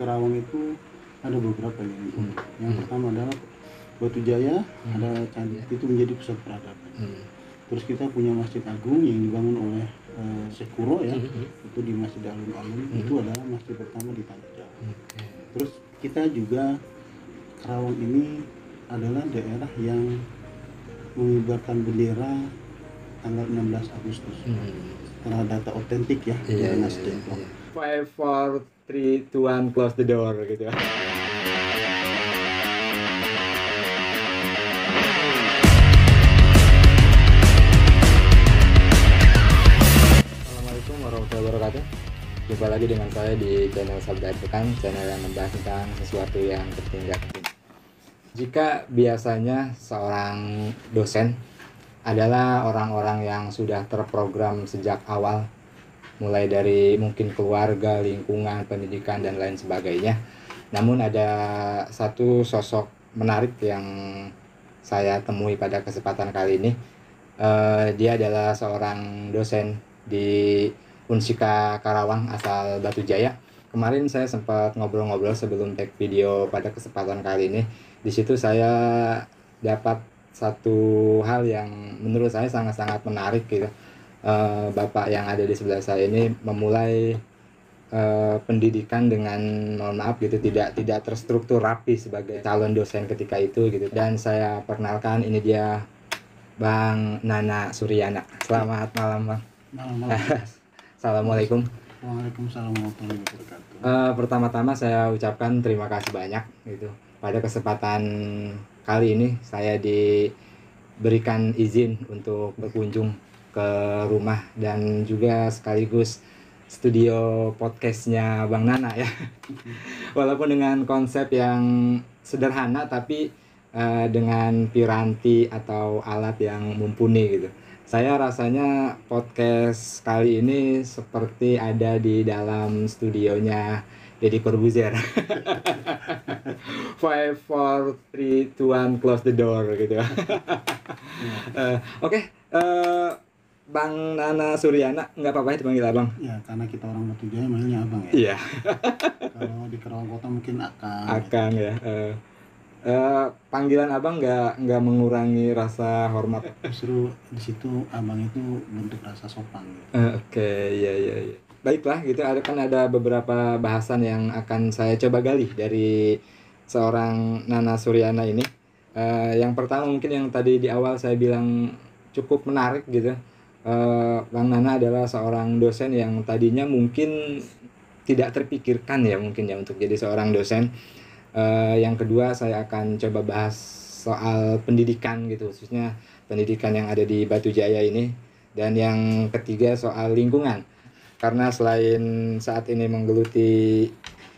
Karawang itu ada beberapa yang yang pertama adalah Batu Jaya, ada candi itu menjadi pusat peradaban. Terus kita punya Masjid Agung yang dibangun oleh Syekh Kuro ya, itu di Masjid Alun-Alun, itu adalah masjid pertama di Tanah Jawa. Terus kita juga Karawang ini adalah daerah yang mengibarkan bendera tanggal 16 Agustus. Karena data otentik ya dari Nasdem. 5, 4, 3, 2, 1, close the door gitu. Assalamualaikum warahmatullahi wabarakatuh. Jumpa lagi dengan saya di channel Sabda Advokan, channel yang membahas tentang sesuatu yang penting. Jika biasanya seorang dosen adalah orang-orang yang sudah terprogram sejak awal, mulai dari mungkin keluarga, lingkungan, pendidikan, dan lain sebagainya. Namun ada satu sosok menarik yang saya temui pada kesempatan kali ini. Dia adalah seorang dosen di Unsika Karawang asal Batu Jaya. Kemarin saya sempat ngobrol-ngobrol sebelum take video pada kesempatan kali ini. Di situ saya dapat satu hal yang menurut saya sangat-sangat menarik gitu. Bapak yang ada di sebelah saya ini memulai pendidikan dengan, mohon maaf gitu, tidak terstruktur rapi sebagai calon dosen ketika itu gitu. Dan saya perkenalkan, ini dia Bang Nana Suryana. Selamat malam, Bang. Malam. Assalamualaikum. Waalaikumsalam warahmatullahi wabarakatuh. Pertama-tama saya ucapkan terima kasih banyak gitu. Pada kesempatan kali ini saya diberikan izin untuk berkunjung ke rumah dan juga sekaligus studio podcastnya Bang Nana ya. Walaupun dengan konsep yang sederhana tapi dengan piranti atau alat yang mumpuni gitu. Saya rasanya podcast kali ini seperti ada di dalam studionya Deddy Corbuzier. 5, 4, 3, 2, 1, close the door gitu. Oke. Bang Nana Suryana, nggak apa-apa ya dipanggil abang? Ya, karena kita orang Batu Jaya manggilnya abang ya. Iya. Kalau di Karawang Kota mungkin akang. Akang ya. Panggilan abang nggak mengurangi rasa hormat. Justru di situ abang itu bentuk rasa sopan. Gitu. Oke, iya. Baiklah, gitu. Ada beberapa bahasan yang akan saya coba gali dari seorang Nana Suryana ini. Yang pertama mungkin yang tadi di awal saya bilang cukup menarik gitu. Bang Nana adalah seorang dosen yang tadinya mungkin tidak terpikirkan ya mungkin ya untuk jadi seorang dosen. Yang kedua saya akan coba bahas soal pendidikan gitu, khususnya pendidikan yang ada di Batu Jaya ini. Dan yang ketiga soal lingkungan. Karena selain saat ini menggeluti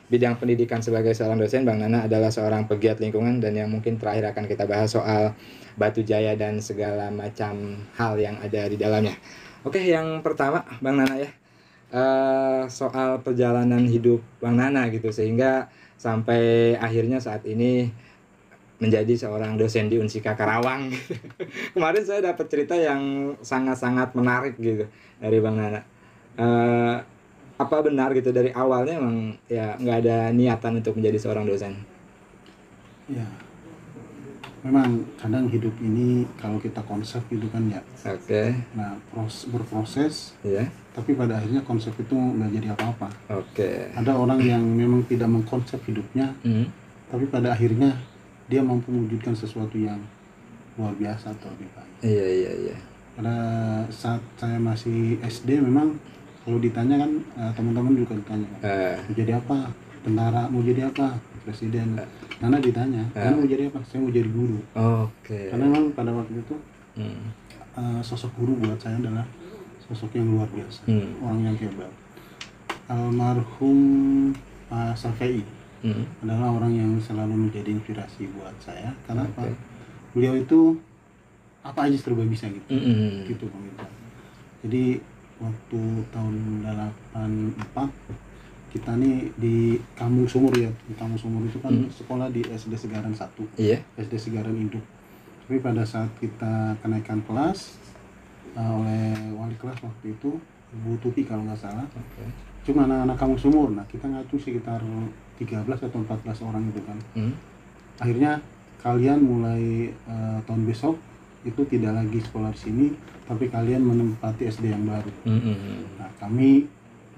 bidang pendidikan sebagai seorang dosen, Bang Nana adalah seorang pegiat lingkungan. Dan yang mungkin terakhir akan kita bahas soal Batu Jaya dan segala macam hal yang ada di dalamnya. Oke, yang pertama Bang Nana ya, soal perjalanan hidup Bang Nana gitu, sehingga sampai akhirnya saat ini menjadi seorang dosen di Unsika Karawang. Kemarin saya dapat cerita yang sangat-sangat menarik gitu dari Bang Nana. Apa benar gitu dari awalnya emang ya nggak ada niatan untuk menjadi seorang dosen? Ya, memang kadang hidup ini kalau kita konsep gitu kan ya. Oke. Nah, berproses. Iya. Tapi pada akhirnya konsep itu nggak jadi apa-apa. Oke. Ada orang yang memang tidak mengkonsep hidupnya, tapi pada akhirnya dia mampu mewujudkan sesuatu yang luar biasa atau lebih baik. Iya. Pada saat saya masih SD memang kalau ditanya kan teman-teman juga ditanya mau jadi apa, tentara, mau jadi apa, presiden. Nana ditanya, Nana mau jadi apa? Saya mau jadi guru. Oke. Karena memang pada waktu itu sosok guru buat saya adalah sosok yang luar biasa, orang yang hebat. Almarhum Pak Safei adalah orang yang selalu menjadi inspirasi buat saya. Karena apa? Beliau itu apa aja serba bisa gitu, gitu pemirsa. Jadi waktu tahun 84 kita nih di Kampung Sumur ya, di Kampung Sumur itu kan sekolah di SD Segaran 1, SD Segaran Induk. Tapi pada saat kita kenaikan kelas oleh wali kelas waktu itu Bu Tuti kalau nggak salah, cuma anak-anak Kampung Sumur. Nah kita ngacu sekitar 13 atau 14 orang itu kan. Akhirnya kalian mulai tahun besok itu tidak lagi sekolah di sini, tapi kalian menempati SD yang baru. Nah, kami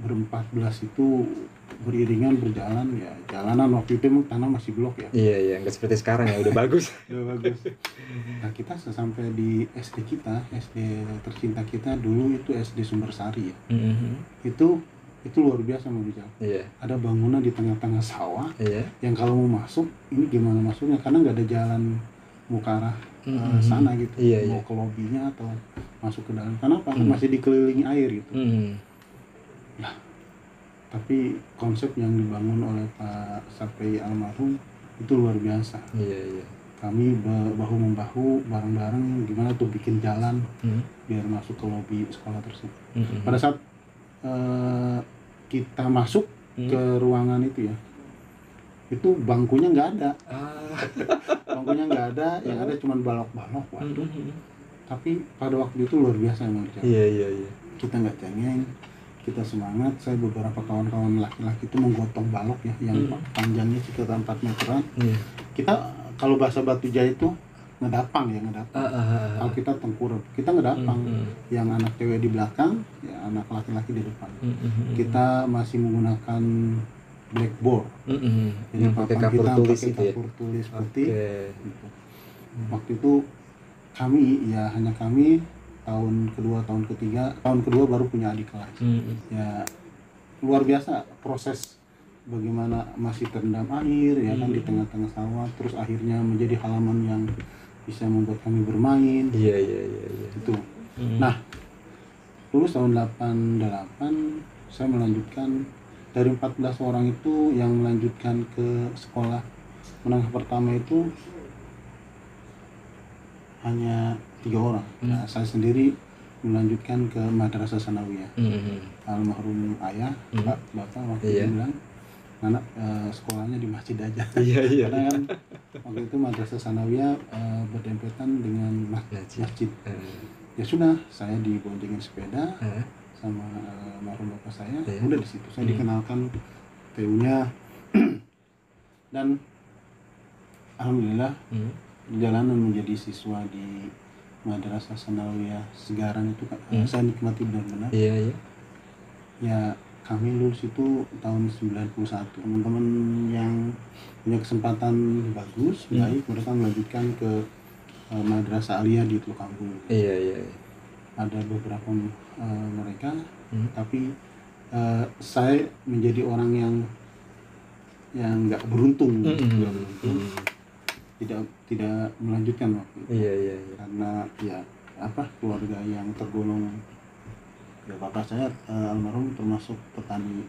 ber-14 itu beriringan berjalan, ya jalanan waktu itu emang tanah masih blok ya. Iya, nggak seperti sekarang ya, udah bagus. Udah bagus. Nah, kita sampai di SD kita, SD tercinta kita dulu itu SD Sumbersari ya. Itu luar biasa Bang Rijal. Iya. Ada bangunan di tengah-tengah sawah. Iya. Yang kalau mau masuk ini gimana masuknya, karena nggak ada jalan mau ke arah sana gitu. Iya, mau ke lobinya atau masuk ke dalam. Kenapa? Masih dikelilingi air gitu. Nah, tapi konsep yang dibangun oleh Pak Sarpei almarhum itu luar biasa. Iya. Kami bahu-membahu bareng-bareng gimana tuh bikin jalan biar masuk ke lobi sekolah tersebut. Pada saat kita masuk ke ruangan itu ya, itu bangkunya nggak ada. Bangkunya nggak ada, yang ada cuma balok-balok. Waduh. Tapi pada waktu itu luar biasa emang. Iya. Kita nggak cengeng, kita semangat. Saya beberapa kawan-kawan laki-laki itu menggotong balok ya, yang panjangnya sekitar 4 meteran. Kita kalau bahasa Batu Jaya itu ngedapang ya, kalau kita tengkurap, kita ngedapang. Yang anak cewek di belakang, ya anak laki-laki di depan. Kita masih menggunakan blackboard. Jadi papan kita pakai kapur tulis putih. Gitu. Waktu itu kami, ya hanya kami, tahun kedua, tahun ketiga, tahun kedua baru punya adik kelas. Ya luar biasa proses bagaimana masih terendam air ya kan di tengah-tengah sawah, terus akhirnya menjadi halaman yang bisa membuat kami bermain. Iya. Itu. Nah, lulus tahun 88 saya melanjutkan. Dari 14 orang itu yang melanjutkan ke sekolah menengah pertama itu hanya 3 orang. Nah, saya sendiri melanjutkan ke Madrasah Sanawiyah. Almarhum ayah, bapak waktu itu bilang, anak sekolahnya di masjid aja. Iya. Karena kan waktu itu Madrasah Sanawiyah berdempetan dengan masjid. Ya sudah, saya diboncengin sepeda sama almarhum bapak saya. Udah di situ saya dikenalkan TU-nya. Dan alhamdulillah perjalanan menjadi siswa di Madrasah Sanawiyah Segaran itu saya nikmati benar-benar. Iya. Ya, kami lulus itu tahun 91. Teman-teman yang punya kesempatan bagus, baik, mereka melanjutkan ke Madrasah Aliyah di Teluk Kampung. Iya. Ada beberapa mereka, tapi saya menjadi orang yang nggak beruntung, tidak melanjutkan waktu itu. Iya. Karena ya keluarga yang tergolong, ya bapak saya almarhum termasuk petani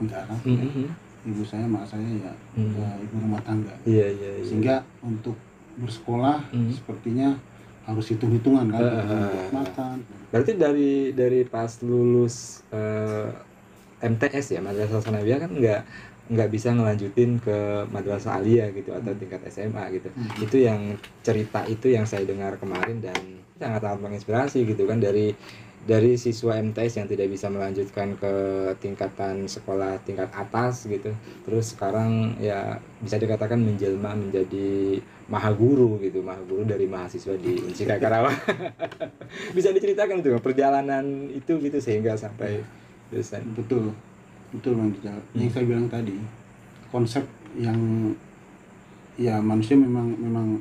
penggarap. Ibu saya, mak saya ya ibu rumah tangga. Iya. Sehingga untuk bersekolah sepertinya harus hitung-hitungan kan, makan. Berarti dari pas lulus MTS ya, Madrasah Sanawiyah kan nggak bisa ngelanjutin ke Madrasah Aliyah gitu atau tingkat SMA gitu. Itu yang cerita itu yang saya dengar kemarin dan sangat menginspirasi gitu kan, dari siswa MTS yang tidak bisa melanjutkan ke tingkatan sekolah tingkat atas gitu, terus sekarang ya bisa dikatakan menjelma menjadi mahaguru gitu, mahaguru dari mahasiswa di Unsika Karawang. Bisa diceritakan tuh perjalanan itu gitu sehingga sampai dosen. Betul Bang Rijal. Yang saya bilang tadi, konsep yang ya manusia memang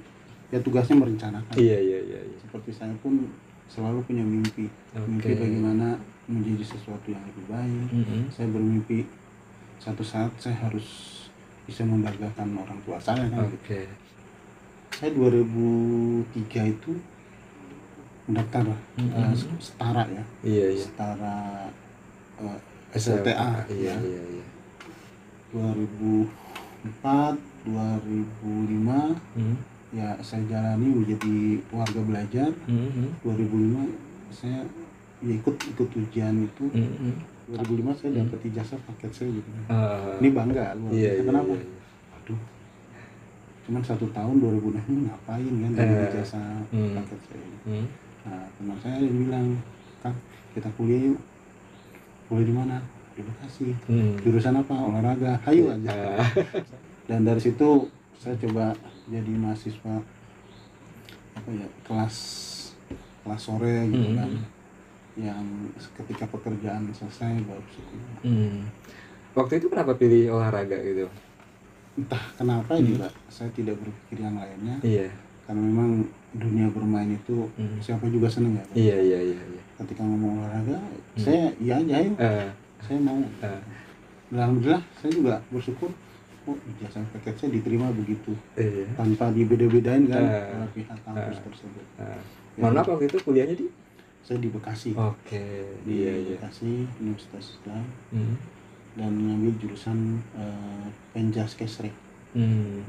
ya tugasnya merencanakan. Iya. Seperti saya pun selalu punya mimpi. Mimpi bagaimana menjadi sesuatu yang lebih baik. Saya bermimpi satu saat saya harus bisa membanggakan orang tua saya kan. Saya 2003 itu mendaftar setara ya. Iya. Setara SLTA ya. 2004, 2005 ya saya jalani menjadi warga belajar. 2005 saya ya ikut ujian itu. 2005 saya dapat ijazah paket C gitu. Ini bangga luar biasa. Kenapa? Aduh, cuman 1 tahun 2006 ini ngapain kan dapat ijazah paket C. Nah, teman saya bilang, Kang, kita kuliah yuk. Kuliah di mana? di Bekasi. Jurusan apa? Olahraga. Hayu aja. Dan dari situ saya coba jadi mahasiswa kelas sore gitu kan, yang ketika pekerjaan selesai baru kuliah. Waktu itu kenapa pilih olahraga gitu? Entah kenapa juga saya tidak berpikir yang lainnya. Karena memang dunia bermain itu siapa juga seneng ya. Iya. Ketika ngomong olahraga, saya iya aja ya. Saya mau. Alhamdulillah saya juga bersyukur. Ijazah paket saya diterima begitu, tanpa dibeda-bedain kan oleh pihak kampus tersebut. Mana waktu itu kuliahnya di? Saya di Bekasi. Bekasi Universitas Islam, dan mengambil jurusan Penjas Kesrek.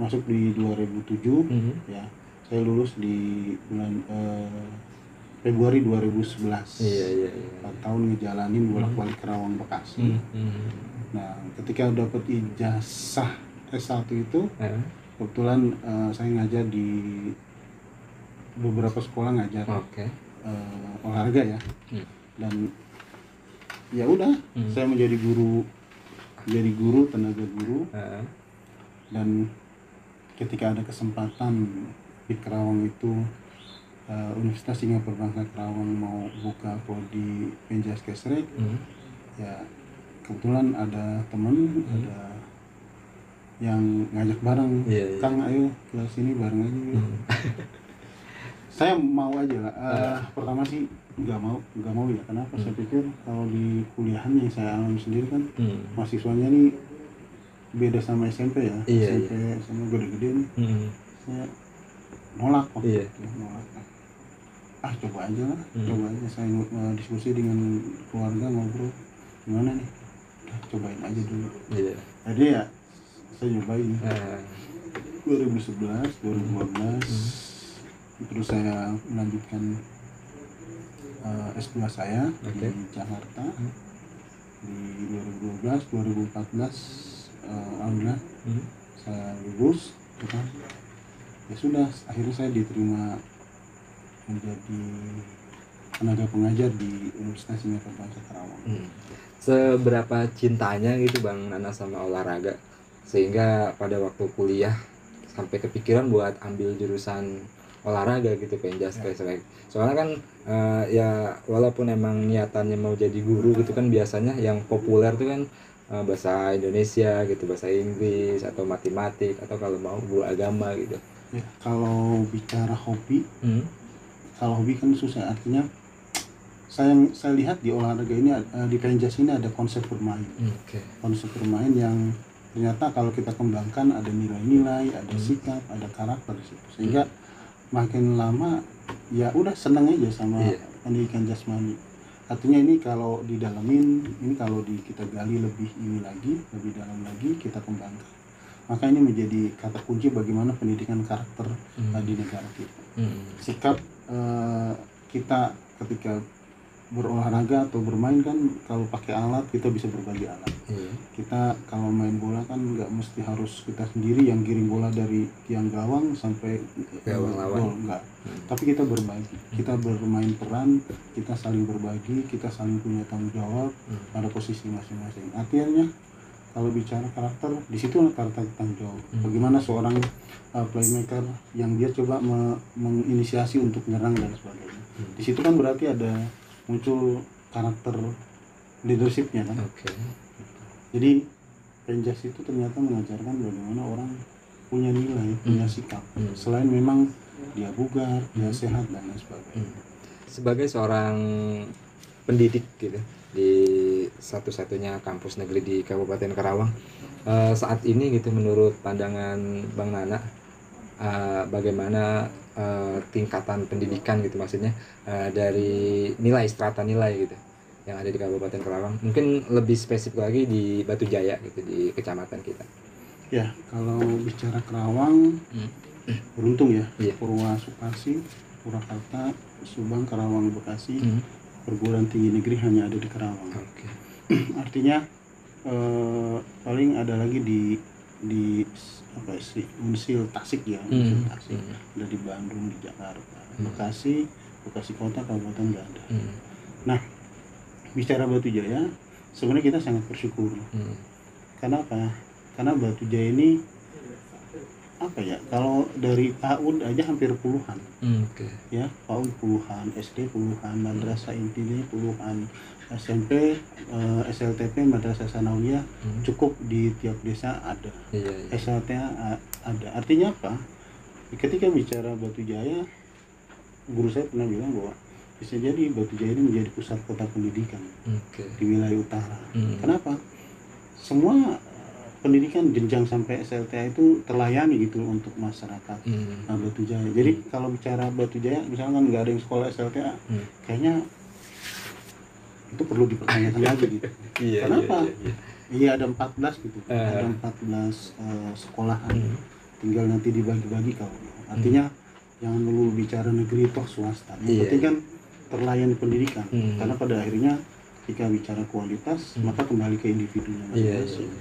Masuk di 2007, ya. Saya lulus di bulan Februari 2011. 4 tahun ngejalanin bolak-balik Kerawang Bekasi. Nah, ketika dapat ijazah S1 itu, kebetulan saya ngajar di beberapa sekolah ngajar olahraga ya. Dan ya udah, saya menjadi guru, tenaga guru. Dan ketika ada kesempatan di Kerawang itu, Universitas Singapura Bangsa Kerawang mau buka prodi Penjas Kesrek, ya kebetulan ada teman, ada yang ngajak bareng, Kang ayo ke sini bareng aja. Saya mau aja lah. Pertama sih nggak mau ya. Kenapa? Saya pikir kalau di kuliahan yang saya alami sendiri kan, mahasiswanya nih beda sama SMP ya. SMP sama gede-gede nih. Saya nolak waktu itu, nolak. Coba aja lah, coba aja. Saya diskusi dengan keluarga, ngobrol gimana nih, cobain aja dulu. Jadi ya saya nyobain 2011, 2012, terus saya melanjutkan S2 saya di Jakarta di 2012, 2014, alhamdulillah saya lulus. Ya sudah, akhirnya saya diterima menjadi tenaga pengajar di Universitas Singapura Bangsa Kerawang. Seberapa cintanya gitu Bang Nana sama olahraga sehingga pada waktu kuliah sampai kepikiran buat ambil jurusan olahraga gitu, Penjas Kesrek. Soalnya kan ya walaupun emang niatannya mau jadi guru gitu kan, biasanya yang populer tuh kan bahasa Indonesia gitu, bahasa Inggris atau matematik, atau kalau mau guru agama gitu. Ya, kalau bicara hobi, kalau hobi kan susah, artinya saya lihat di olahraga ini, di Penjas ini ada konsep bermain. Konsep bermain yang ternyata kalau kita kembangkan ada nilai-nilai, ada sikap, ada karakter di situ. Sehingga makin lama ya udah seneng aja sama pendidikan jasmani. Artinya ini kalau didalamin, ini kalau kita gali lebih dalam lagi, kita kembangkan, maka ini menjadi kata kunci bagaimana pendidikan karakter di negara kita. Sikap kita ketika berolahraga atau bermain kan, kalau pakai alat kita bisa berbagi alat. Kita kalau main bola kan nggak mesti harus kita sendiri yang giring bola dari tiang gawang sampai gol, enggak. Tapi kita berbagi, kita bermain peran, kita saling berbagi, kita saling punya tanggung jawab pada posisi masing-masing. Artinya kalau bicara karakter, di situ karakter tanggung jawab. Bagaimana seorang playmaker yang dia coba menginisiasi untuk menyerang dan sebagainya. Di situ kan berarti ada muncul karakter leadershipnya kan. Jadi Penjas itu ternyata mengajarkan bagaimana orang punya nilai, punya sikap, selain memang dia bugar, dia sehat dan lain sebagainya. Sebagai seorang pendidik gitu di satu-satunya kampus negeri di Kabupaten Karawang, saat ini gitu, menurut pandangan Bang Nana, bagaimana tingkatan pendidikan gitu, maksudnya dari nilai, strata nilai gitu yang ada di Kabupaten Karawang, mungkin lebih spesifik lagi di Batu Jaya gitu, di kecamatan kita. Ya, kalau bicara Karawang, beruntung ya, Purwa Sukasi, Purwakarta, Subang, Karawang, Bekasi, perguruan tinggi negeri hanya ada di Karawang. Artinya paling ada lagi di apa sih, Unsil Tasik ya, Unsil Tasik, ada di Bandung, di Jakarta, Bekasi kota, kabupaten nggak ada. Nah, bicara Batu Jaya, sebenarnya kita sangat bersyukur. Karena apa? Karena Batu Jaya ini apa ya, kalau dari PAUD aja hampir puluhan. Ya, PAUD puluhan, SD puluhan, madrasah intinya puluhan, SMP, SLTP, madrasah sanawiyah cukup di tiap desa ada. SLTA ada. Artinya apa? Ketika bicara Batu Jaya, guru saya pernah bilang bahwa bisa jadi Batu Jaya ini menjadi pusat kota pendidikan di wilayah utara. Kenapa? Semua pendidikan jenjang sampai SLTA itu terlayani gitu untuk masyarakat Batu Jaya. Jadi kalau bicara Batu Jaya, misalkan nggak ada yang sekolah SLTA, kayaknya itu perlu dipertanyakan lagi gitu. Kenapa? Iya ada 14 gitu, ada 14 sekolahan, tinggal nanti dibagi-bagi kalau. Artinya jangan dulu bicara negeri toh swasta. Yang penting kan terlayani pendidikan, karena pada akhirnya ketika bicara kualitas maka kembali ke individunya masing-masing.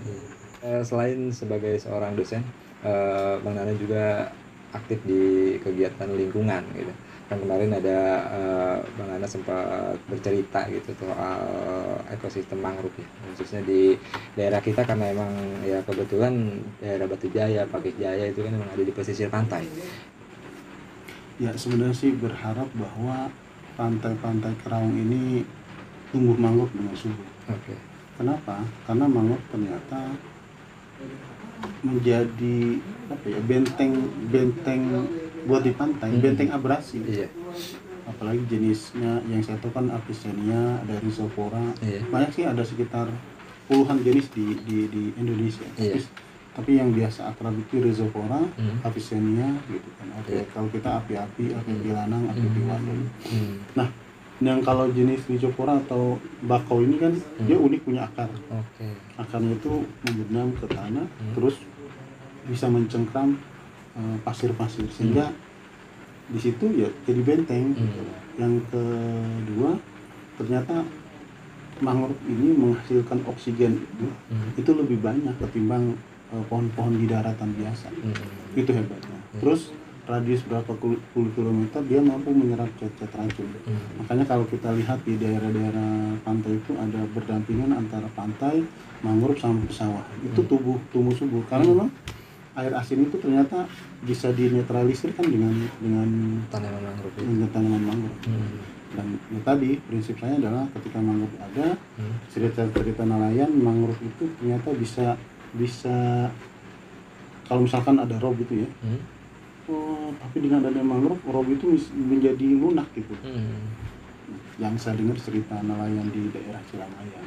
Selain sebagai seorang dosen, Bang Nana juga aktif di kegiatan lingkungan gitu. Kan kemarin ada Bang Nana sempat bercerita gitu soal ekosistem mangrove ya, khususnya di daerah kita karena emang ya kebetulan daerah Batu Jaya, Pakis Jaya itu kan memang ada di pesisir pantai. Ya sebenarnya sih berharap bahwa pantai-pantai Kerawang ini tumbuh mangrove dengan subur. Kenapa? Karena mangrove ternyata menjadi apa ya, benteng buat di pantai, benteng abrasi. Apalagi jenisnya yang saya tahu kan Avicennia, ada Rhizopora, banyak sih, ada sekitar puluhan jenis di Indonesia. Tapi yang biasa akrab itu Rhizopora, Avicennia gitu kan. Kalau kita api-api, api bilanang, api biwadon. Nah, yang kalau jenis Rhizopora atau bakau ini kan dia unik, punya akar. Akarnya itu membenam ke tanah, terus bisa mencengkram pasir-pasir sehingga di situ ya jadi benteng. Yang kedua, ternyata mangrove ini menghasilkan oksigen itu lebih banyak ketimbang pohon-pohon di daratan biasa. Itu hebatnya. Terus radius berapa puluh kilometer dia mampu menyerap zat-zat racun. Makanya kalau kita lihat di daerah-daerah pantai itu ada berdampingan antara pantai, mangrove sama sawah. Itu tumbuh subur karena memang air asin itu ternyata bisa dinetralisir kan dengan tanaman mangrove. Dan ya tadi prinsip saya adalah ketika mangrove ada, cerita-cerita nelayan mangrove itu ternyata bisa kalau misalkan ada rob itu ya. Tapi dengan adanya mangrove, rob itu menjadi lunak gitu. Yang saya dengar cerita nelayan di daerah Cilamaya.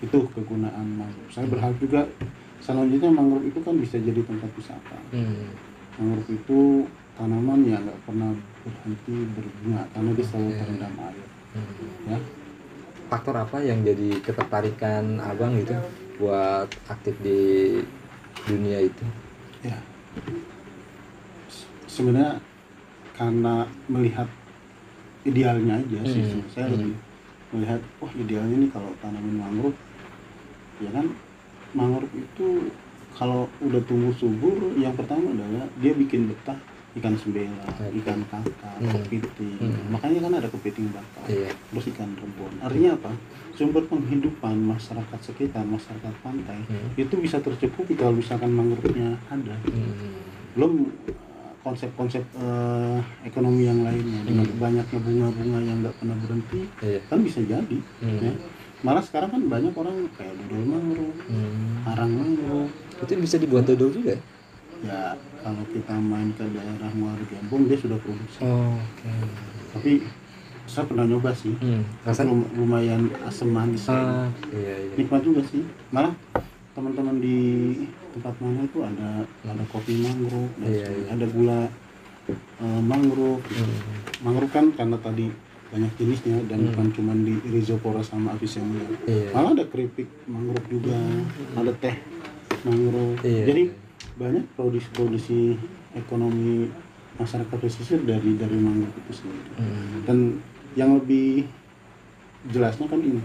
Itu kegunaan mangrove. Saya berharap juga selanjutnya mangrove itu kan bisa jadi tempat wisata. Mangrove itu tanaman yang nggak pernah berhenti berbunga karena dia selalu terendam air. Ya. Faktor apa yang jadi ketertarikan abang gitu buat aktif di dunia itu? Ya. Sebenarnya karena melihat idealnya aja sih, saya lebih melihat idealnya nih kalau tanaman mangrove, ya kan mangrove itu kalau udah tumbuh subur, yang pertama adalah dia bikin betah ikan sembela, ikan kakap, kepiting. Makanya kan ada kepiting bakar, terus ikan rebon. Artinya apa? Sumber penghidupan masyarakat sekitar, masyarakat pantai itu bisa tercukupi kalau misalkan mangrove-nya ada. Belum konsep-konsep ekonomi yang lainnya dengan banyaknya bunga-bunga yang nggak pernah berhenti, kan bisa jadi. Ya. Malah sekarang kan banyak orang kayak dodol mangrove, arang mangrove. Itu bisa dibuat dodol juga? Ya kalau kita main ke daerah Muara Gembong dia sudah produksi. Tapi saya pernah nyoba sih, lumayan asam manis. Nikmat juga sih. Malah teman-teman di tempat mana itu ada kopi mangrove, ada gula mangrove. Mangrove kan karena tadi banyak jenisnya dan bukan cuma di Rhizopora sama Avicennia. Malah ada keripik mangrove juga, ada teh mangrove. Jadi banyak produksi ekonomi masyarakat pesisir dari mangrove itu sendiri. Dan yang lebih jelasnya kan ini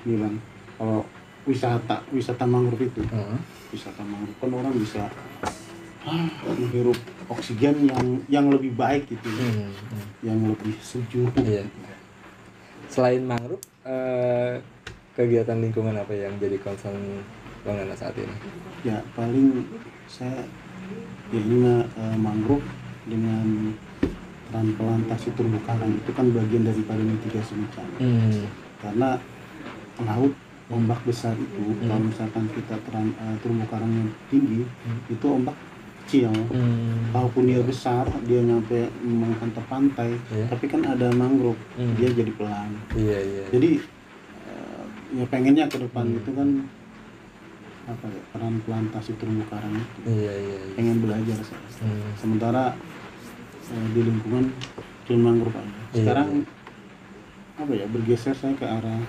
bilang kalau wisata mangrove itu, wisata mangrove kan orang bisa menghirup oksigen yang lebih baik gitu, yang lebih sejuk. Selain mangrove, kegiatan lingkungan apa yang jadi concern Bang Nana saat ini? Ya paling saya ya ini mangrove dengan transplantasi terumbu karang itu kan bagian daripada mitigasi bencana. Karena laut ombak besar itu kalau misalkan kita terumbu karangnya tinggi itu ombak kecil. Kalaupun dia besar dia nyampe menghantam pantai, tapi kan ada mangrove dia jadi pelan. Jadi ya pengennya ke depan itu kan apa ya, peran plantasi terumbu karang itu. Pengen belajar saya. Sementara di lingkungan cuma mangrove aja. Sekarang apa ya, bergeser saya ke arah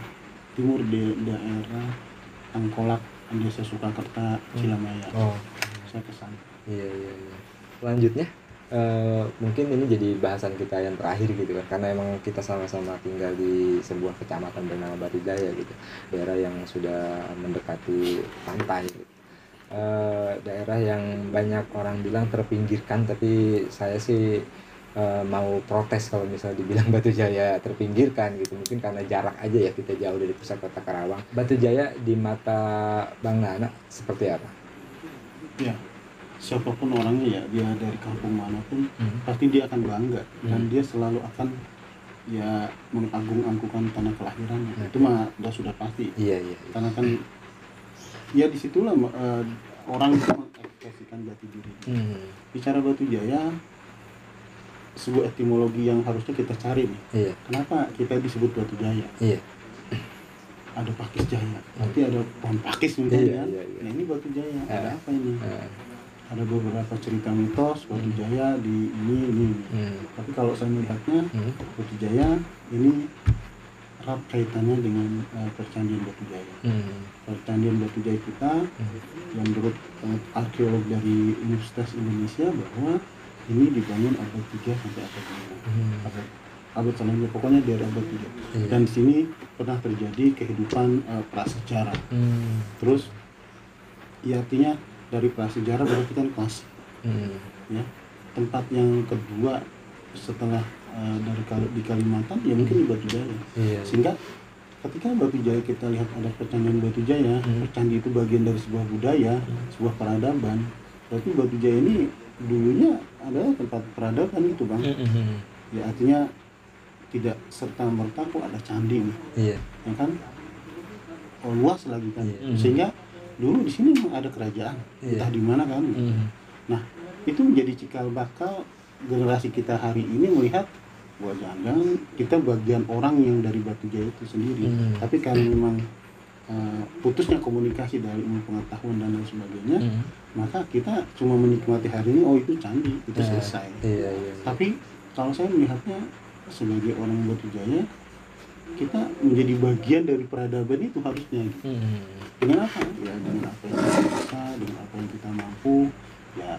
timur di daerah Tangkolak, Desa Sukakerta, Cilamaya. Saya kesana. Selanjutnya mungkin ini jadi bahasan kita yang terakhir gitu kan, karena emang kita sama-sama tinggal di sebuah kecamatan bernama Batujaya gitu, daerah yang sudah mendekati pantai gitu. Daerah yang banyak orang bilang terpinggirkan, tapi saya sih mau protes kalau misalnya dibilang Batujaya terpinggirkan gitu. Mungkin karena jarak aja ya, kita jauh dari pusat kota Karawang. Batujaya di mata Bang Nana seperti apa? Ya, siapapun orangnya ya, dia dari kampung manapun pasti dia akan bangga dan dia selalu akan ya mengagung-agungkan tanah kelahirannya. Itu mah sudah pasti. Karena kan ya disitulah orang itu mengekspresikan jati diri. Bicara Batujaya, sebuah etimologi yang harusnya kita cari nih. Kenapa kita disebut Batujaya? Ada Pakis Jaya, berarti ada pohon pakis mungkin kan. Nah ini Batujaya, ada apa ini? Ada beberapa cerita mitos Batujaya di ini. Tapi kalau saya melihatnya Batujaya ini erat kaitannya dengan percandian Batujaya. Percandian Batujaya kita yang menurut arkeolog dari Universitas Indonesia bahwa ini dibangun abad 3 sampai abad 5. Abad selanjutnya, pokoknya dari abad 3. Dan di sini pernah terjadi kehidupan prasejarah. Terus ya artinya dari prasejarah berarti kan klasik. Ya, tempat yang kedua setelah di Kalimantan ya mungkin di Batujaya. Sehingga ketika Batujaya kita lihat ada percandian Batujaya, percandi itu bagian dari sebuah budaya, sebuah peradaban. Berarti Batujaya ini dulunya adalah tempat peradaban itu, Bang. Ya artinya tidak serta-merta kok ada candi nih. Ya kan? Luas lagi kan. Sehingga dulu di sini memang ada kerajaan, entah di mana kan. Nah, itu menjadi cikal bakal generasi kita hari ini melihat bahwa jangan kita bagian orang yang dari Batujaya itu sendiri. Tapi kalau memang putusnya komunikasi dari ilmu pengetahuan dan lain sebagainya, maka kita cuma menikmati hari ini, oh itu candi, itu selesai. Tapi kalau saya melihatnya sebagai orang Batujaya, kita menjadi bagian dari peradaban itu harusnya. Dengan apa? Ya dengan apa yang kita bisa, dengan apa yang kita mampu, ya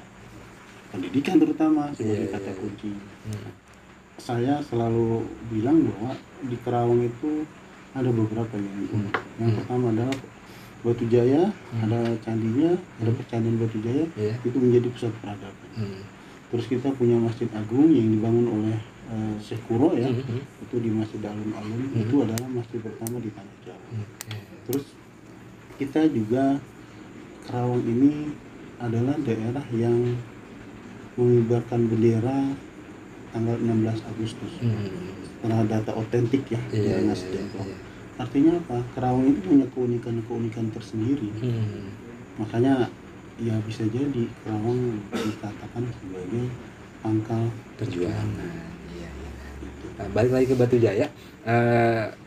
pendidikan terutama sebagai kata kunci. Saya selalu bilang bahwa di Karawang itu ada beberapa yang unik. Yang pertama adalah Batujaya, ada candinya, ada percandian Batujaya, itu menjadi pusat peradaban. Terus kita punya Masjid Agung yang dibangun oleh Syekh Kuro ya, itu di Masjid Alun-Alun, itu adalah masjid pertama di Tanah Jawa. Terus kita juga, Karawang ini adalah daerah yang mengibarkan bendera tanggal 16 Agustus. Setelah data otentik ya, dari Nasdem. Artinya apa? Karawang itu punya keunikan tersendiri. Makanya ya bisa jadi Karawang dikatakan sebagai pangkal perjuangan. Nah, balik lagi ke Batujaya,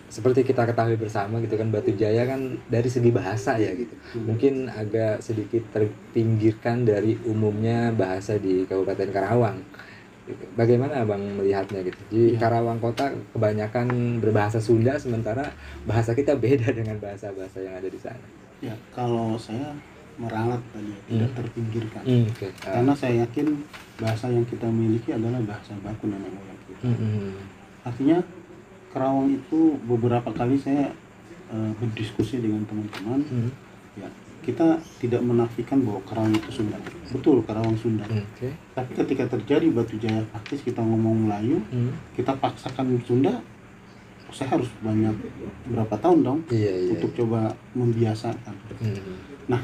seperti kita ketahui bersama gitu kan, Batujaya kan dari segi bahasa ya gitu, mungkin agak sedikit terpinggirkan dari umumnya bahasa di Kabupaten Karawang. Bagaimana Abang melihatnya gitu? Di Karawang kota kebanyakan berbahasa Sunda, sementara bahasa kita beda dengan bahasa-bahasa yang ada di sana. Ya, kalau saya meralat tadi tidak terpinggirkan. Karena saya yakin bahasa yang kita miliki adalah bahasa baku nenek moyang kita. Artinya Karawang itu beberapa kali saya berdiskusi dengan teman-teman. Ya, kita tidak menafikan bahwa Karawang itu Sunda. Betul, Karawang Sunda. Tapi ketika terjadi Batujaya praktis kita ngomong Melayu, kita paksakan Sunda, saya harus banyak berapa tahun dong untuk iya. coba membiasakan. Nah,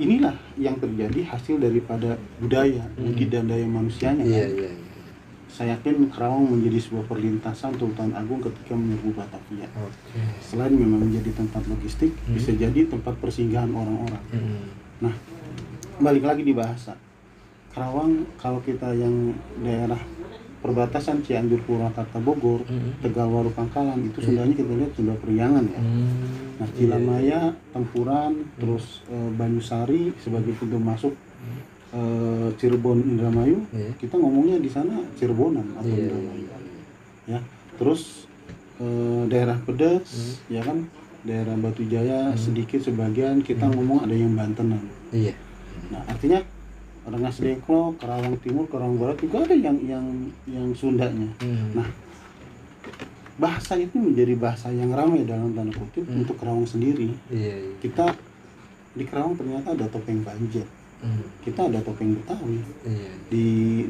inilah yang terjadi hasil daripada budaya, budi dan daya manusianya kan. Iya. Saya yakin Kerawang menjadi sebuah perlintasan Sultan Agung ketika menyerbu Batavia. Selain memang menjadi tempat logistik, bisa jadi tempat persinggahan orang-orang. Nah, balik lagi di bahasa. Kerawang kalau kita yang daerah perbatasan Cianjur, Purwakarta, Bogor, Tegal, Waru, Pangkalan, itu Sundanya kita lihat Sunda Priangan ya. Nah, Cilamaya, Tempuran, terus Banyusari sebagai pintu masuk Cirebon, Indramayu, kita ngomongnya di sana Cirebonan atau Indramayu. Ya, terus daerah Pedes, ya kan, daerah Batu Jaya sedikit sebagian kita ngomong ada yang Bantenan. Nah, artinya Rengas Dengklok, Kerawang Timur, Kerawang Barat juga ada yang Sundanya. Nah, bahasa itu menjadi bahasa yang ramai dalam tanda kutip untuk Kerawang sendiri. Kita di Kerawang ternyata ada topeng Banjet. Kita ada topeng Betawi.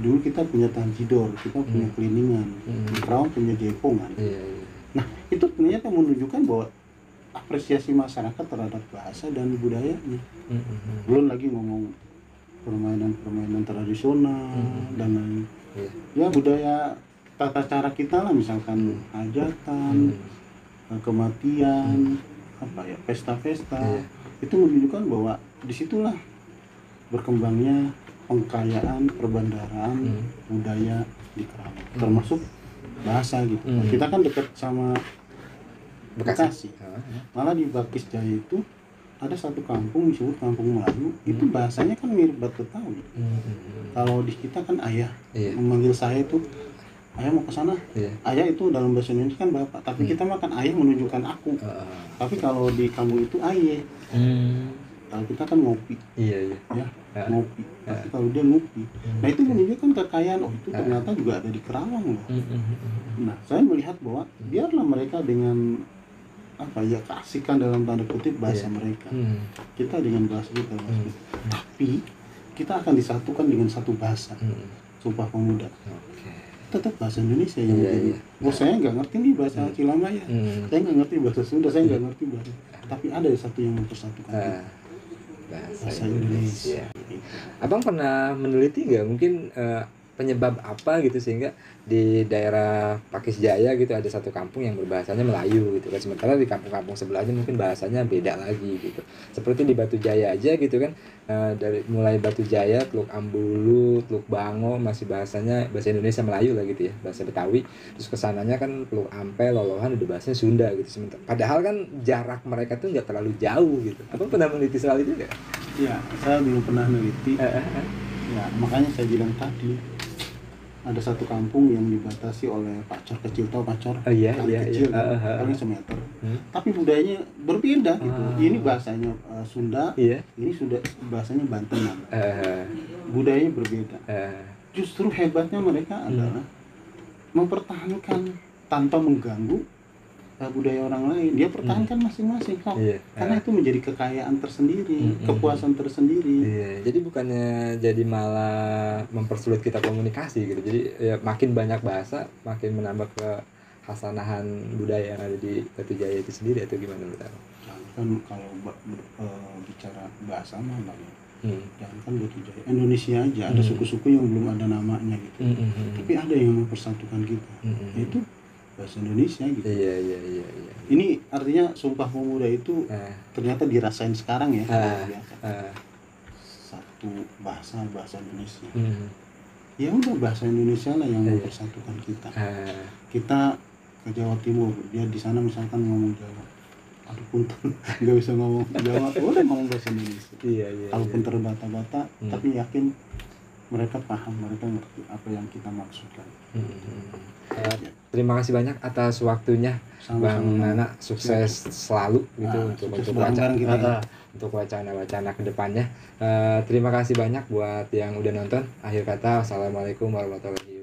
Dulu kita punya Tanjidor, kita punya Keliningan. Di Kerawang punya Jaipongan. Nah, itu ternyata menunjukkan bahwa apresiasi masyarakat terhadap bahasa dan budayanya. Belum lagi ngomong permainan tradisional dan lain. Ya, budaya tata cara kita lah, misalkan hajatan, kematian, pesta-pesta. Itu menunjukkan bahwa disitulah berkembangnya pengkayaan perbandaraan budaya di Kerawang, termasuk bahasa gitu. Kita kan dekat sama Bekasi. Malah di Bakis Jaya itu ada satu kampung disebut Kampung Melayu, itu bahasanya kan mirip Betawi. Kalau di kita kan ayah, memanggil saya itu ayah mau ke sana. Ayah itu dalam bahasa Indonesia kan bapak, tapi kita makan ayah menunjukkan aku. Tapi kalau di kamu itu ayah. Kalau kita kan ngopi. Ngopi. Tapi kalau dia ngopi. Nah, itu menunjukkan kekayaan. Oh, itu ternyata juga ada di Kerawang loh. Nah, saya melihat bahwa biarlah mereka dengan keasikan dalam tanda kutip bahasa mereka. Kita dengan bahasa kita. Tapi kita akan disatukan dengan satu bahasa. Sumpah Pemuda. Tetap bahasa Indonesia yang menjadi. Saya nggak ngerti nih bahasa Cilamaya. Saya nggak ngerti bahasa Sunda. Saya nggak ngerti bahasa. Tapi ada satu yang mempersatukan kita. Bahasa Indonesia. Abang pernah meneliti nggak mungkin penyebab apa gitu sehingga di daerah Pakis Jaya gitu ada satu kampung yang berbahasanya Melayu gitu kan, sementara di kampung-kampung sebelahnya mungkin bahasanya beda lagi gitu. Seperti di Batu Jaya aja gitu kan, dari mulai Batu Jaya, Teluk Ambulu, Teluk Bango masih bahasanya bahasa Indonesia Melayu lah gitu ya, bahasa Betawi. Terus kesananya kan Teluk Ampel, Lolohan udah bahasanya Sunda gitu. Sementara padahal kan jarak mereka tuh nggak terlalu jauh gitu. Abang pernah meneliti soal itu nggak? Ya, saya belum pernah meneliti. Ya, makanya saya bilang tadi ada satu kampung yang dibatasi oleh pacor kecil, tau pacor? Kecil, paling semeter. Tapi budayanya berbeda gitu. Ini bahasanya Sunda, ini sudah bahasanya Bantenan. Budayanya berbeda. Justru hebatnya mereka adalah mempertahankan tanpa mengganggu budaya orang lain. Dia pertahankan masing-masing kok. Karena itu menjadi kekayaan tersendiri, kepuasan tersendiri. Jadi bukannya jadi malah mempersulit kita komunikasi gitu. Jadi ya, makin banyak bahasa, makin menambah kehasanahan budaya yang ada di Batu Jaya itu sendiri, atau gimana menurut Abang? Kan kalau bicara bahasa mah jangan kan Batu Jaya, Indonesia aja ada suku-suku yang belum ada namanya gitu. Tapi ada yang mempersatukan kita. Itu bahasa Indonesia gitu. Iya. Ini artinya Sumpah Pemuda itu ternyata dirasain sekarang ya. Satu bahasa Indonesia. Ya udah, bahasa Indonesia lah yang mempersatukan kita. Kita ke Jawa Timur, dia di sana misalkan ngomong Jawa. Aduh punten, nggak bisa ngomong Jawa, udah ngomong bahasa Indonesia. Kalaupun terbata-bata, tapi yakin mereka paham, mereka ngerti apa yang kita maksudkan. Terima kasih banyak atas waktunya. Bang Nana, sukses selalu gitu untuk wacana-wacana kedepannya. Terima kasih banyak buat yang udah nonton. Akhir kata, wassalamualaikum warahmatullahi wabarakatuh.